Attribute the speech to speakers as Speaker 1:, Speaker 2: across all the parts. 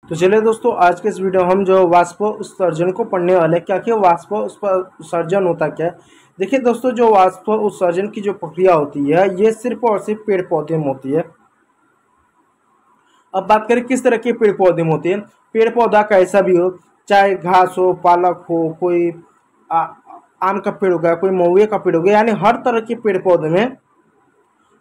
Speaker 1: तो चलिए दोस्तों, आज के इस वीडियो हम जो वाष्प उत्सर्जन को पढ़ने वाले हैं। क्या वाष्प उत्सर्जन होता क्या है। देखिए दोस्तों, जो वाष्प उत्सर्जन की जो प्रक्रिया होती है ये सिर्फ और सिर्फ पेड़ पौधे में होती है। अब बात करें किस तरह के पेड़ पौधे में होती है। पेड़ पौधा कैसा भी हो, चाहे घास हो, पालक हो, कोई आम का पेड़ हो गया, कोई महुए का पेड़ हो गया, यानी हर तरह के पेड़ पौधे में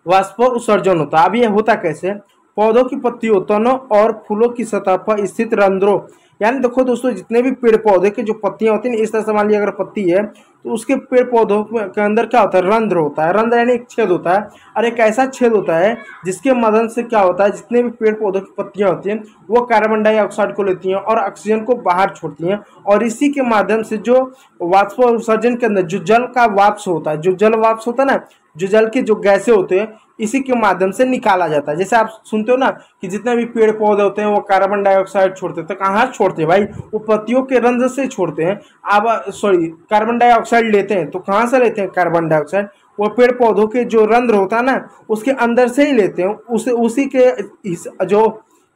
Speaker 1: वाष्प उत्सर्जन होता है। अब यह होता कैसे। पौधों की पत्तियों, तनों और फूलों की सतह पर स्थित रंध्रों, यानी देखो दोस्तों, जितने भी पेड़ पौधे की जो पत्तियां होती हैं, इस तरह से मान लीजिए अगर पत्ती है तो उसके पेड़ पौधों के अंदर क्या होता है, रंध्र होता है। रंध्र यानी एक छेद होता है, और एक ऐसा छेद होता है जिसके मदद से क्या होता है, जितने भी पेड़ पौधों की पत्तियां होती हैं वो कार्बन डाइऑक्साइड को लेती हैं और ऑक्सीजन को बाहर छोड़ती हैं, और इसी के माध्यम से जो वाष्प उत्सर्जन के अंदर जो जल का वाष्प होता है, जो जल वाष्प होता है ना, जो जल के जो गैसें होते हैं, इसी के माध्यम से निकाला जाता है। जैसे आप सुनते हो ना कि जितने भी पेड़ पौधे होते हैं वो कार्बन डाइऑक्साइड छोड़ते हैं, तो कहाँ छोड़ते हैं भाई, वो पत्तियों के रंध्र से छोड़ते हैं। अब कार्बन डाइऑक्साइड लेते हैं तो कहाँ से लेते हैं कार्बन डाइऑक्साइड, वो पेड़ पौधों के जो रंध्र होता है ना उसके अंदर से ही लेते हैं। उसी के जो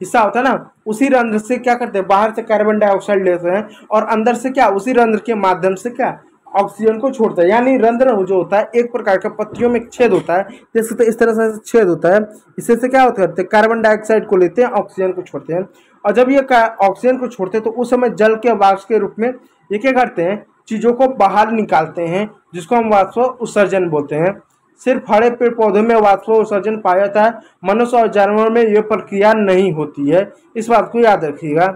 Speaker 1: हिस्सा होता है ना, उसी रंध्र से क्या करते हैं, बाहर से कार्बन डाइऑक्साइड लेते हैं और अंदर से क्या, उसी रंध्र के माध्यम से क्या, ऑक्सीजन को छोड़ता है। यानी रंध्र जो होता है एक प्रकार का पत्तियों में एक छेद होता है, जैसे तो इस तरह से छेद होता है। इससे से क्या होता है, कार्बन डाइऑक्साइड को लेते हैं, ऑक्सीजन को छोड़ते हैं। और जब ये ऑक्सीजन को छोड़ते हैं तो उस समय जल के वाष्प के रूप में ये क्या करते हैं, चीजों को बाहर निकालते हैं, जिसको हम वाष्प उत्सर्जन बोलते हैं। सिर्फ हरे पेड़ पौधों में वाष्प उत्सर्जन पाया जाता है, मनुष्य और जानवरों में यह प्रक्रिया नहीं होती है। इस बात को याद रखिएगा।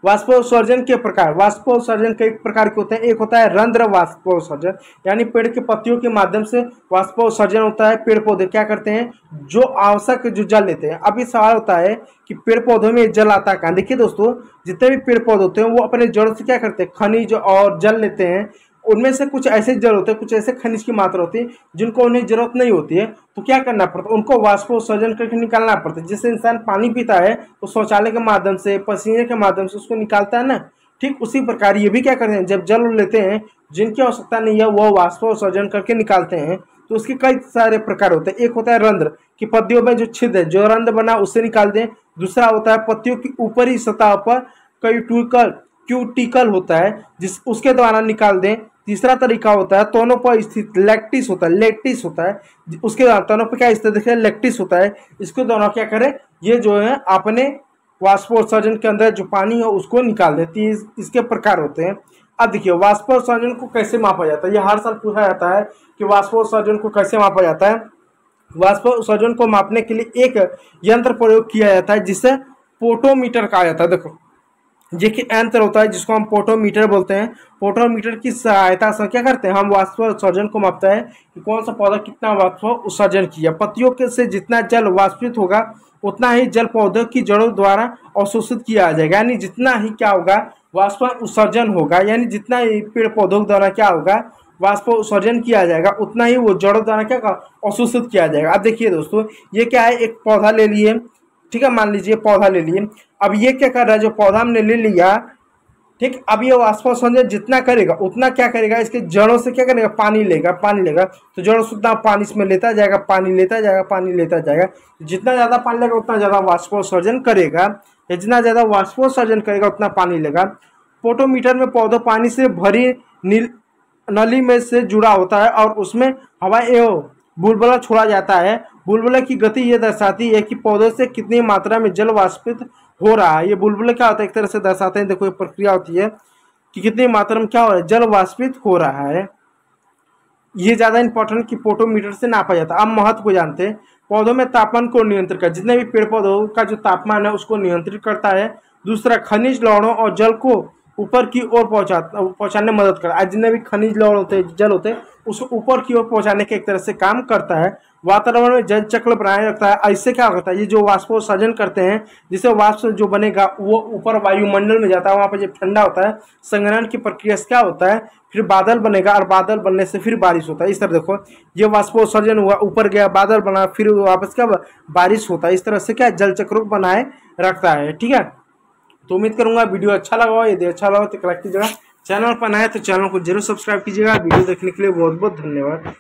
Speaker 1: वाष्प उत्सर्जन के प्रकार, वाष्प उत्सर्जन कई प्रकार के होते हैं। एक होता है रंध्र वाष्प उत्सर्जन, यानी पेड़ के पत्तियों के माध्यम से वाष्प उत्सर्जन होता है। पेड़ पौधे क्या करते हैं, जो आवश्यक जो जल लेते हैं। अभी सवाल होता है कि पेड़ पौधों में जल आता कहाँ। देखिए दोस्तों, जितने भी पेड़ पौधे होते हैं वो अपने जड़ों से क्या करते हैं, खनिज और जल लेते हैं। उनमें से कुछ ऐसे जल होते हैं, कुछ ऐसे खनिज की मात्रा होती है जिनको उन्हें जरूरत नहीं होती है, तो क्या करना पड़ता है, उनको वाष्प उत्सर्जन करके निकालना पड़ता है। जैसे इंसान पानी पीता है तो शौचालय के माध्यम से, पसीने के माध्यम से उसको निकालता है ना, ठीक उसी प्रकार ये भी क्या करते हैं, जब जल लेते हैं जिनकी आवश्यकता नहीं है वो वाष्प उत्सर्जन करके निकालते हैं। तो उसके कई सारे प्रकार होते हैं। एक होता है रंध्र, कि पत्तियों में जो छिद्र है, जो रंध्र बना उससे निकाल दें। दूसरा होता है पत्तियों की ऊपरी सतह पर क्यूटिकल होता है, जिस उसके द्वारा निकाल दें। तीसरा तरीका होता है तोनों पर स्थित लैक्टिस होता है, लेक्टिस होता है, उसके तोनों पर क्या स्थित देखिए लेक्टिस होता है। इसके द्वारा क्या करें, ये जो है अपने वाष्पोत्सर्जन के अंदर जो पानी है उसको निकाल देती है। इसके प्रकार होते हैं। अब देखिए वाष्पोत्सर्जन को कैसे मापा जाता है, ये हर साल पूछा जाता है कि वाष्पोत्सर्जन को कैसे मापा जाता है। वाष्प उत्सर्जन को मापने के लिए एक यंत्र प्रयोग किया जाता है जिसे पोटोमीटर कहा जाता है। देखो ये कि यंत्र होता है जिसको हम पोटोमीटर बोलते हैं। पोटोमीटर की सहायता से क्या करते हैं, हम वाष्प उत्सर्जन को मापते हैं कि कौन सा पौधा कितना वाष्प उत्सर्जन किया। पत्तियों के से जितना जल वाष्पित होगा उतना ही जल पौधों की जड़ों द्वारा अवशोषित किया जाएगा। यानी जितना ही क्या होगा, वाष्प उत्सर्जन होगा, यानी जितना ही पेड़ पौधों द्वारा क्या होगा, वाष्प उत्सर्जन किया जाएगा, उतना ही वो जड़ों द्वारा क्या अवशोषित किया जाएगा। अब देखिए दोस्तों, ये क्या है, एक पौधा ले लिए, ठीक है, मान लीजिए पौधा ले लिए। अब ये क्या कर रहा है, जो पौधा हमने ले लिया, ठीक, अब ये वाष्प उत्सर्जन जितना करेगा उतना क्या करेगा, इसके जड़ों से क्या करेगा, पानी लेगा। तो जड़ों से उतना पानी इसमें लेता जाएगा, पानी लेता जाएगा। जितना ज़्यादा पानी लेगा उतना ज़्यादा वाष्प उत्सर्जन करेगा, या जितना ज़्यादा वाष्प उत्सर्जन करेगा उतना पानी लेगा। पोटोमीटर में पौधों पानी से भरी नली में से जुड़ा होता है और उसमें हवा एवं बुलबुला छोड़ा जाता है। बुलबुला की गति ये दर्शाती है कि पौधों से कितनी मात्रा में जल वाष्पित हो रहा है। ये बुलबुला क्या होता है, एक तरह से दर्शाते हैं। देखो ये प्रक्रिया होती है कि कितनी मात्रा में क्या हो रहा है, जल वाष्पित हो रहा है। ये ज़्यादा इंपॉर्टेंट कि पोटोमीटर से नापा जाता है। अब महत्व को जानते हैं। पौधों में तापमान को नियंत्रित कर, जितने भी पेड़ पौधों का जो तापमान है उसको नियंत्रित करता है। दूसरा, खनिज लवणों और जल को ऊपर की ओर पहुंचाने में मदद करता है। जितने भी खनिज लवण होते हैं, जल होते हैं, उसको ऊपर की ओर पहुंचाने के एक तरह से काम करता है। वातावरण में जल चक्र बनाए रखता है। इससे क्या होता है, ये जो वाष्पोत्सर्जन करते हैं, जिससे वाष्प जो बनेगा वो ऊपर वायुमंडल में जाता है, वहाँ पर जब ठंडा होता है, संघनन की प्रक्रिया से क्या होता है, फिर बादल बनेगा और बादल बनने से फिर बारिश होता है। इस तरह देखो, ये वाष्पोत्सर्जन हुआ, ऊपर गया, बादल बना, फिर वापस क्या बारिश होता है। इस तरह से क्या जल चक्र को बनाए रखता है। ठीक है, तो उम्मीद करूंगा वीडियो अच्छा लगा हो। यदि अच्छा लगा तो लाइक कीजिएगा, चैनल पर नया है तो चैनल को जरूर सब्सक्राइब कीजिएगा। वीडियो देखने के लिए बहुत बहुत धन्यवाद।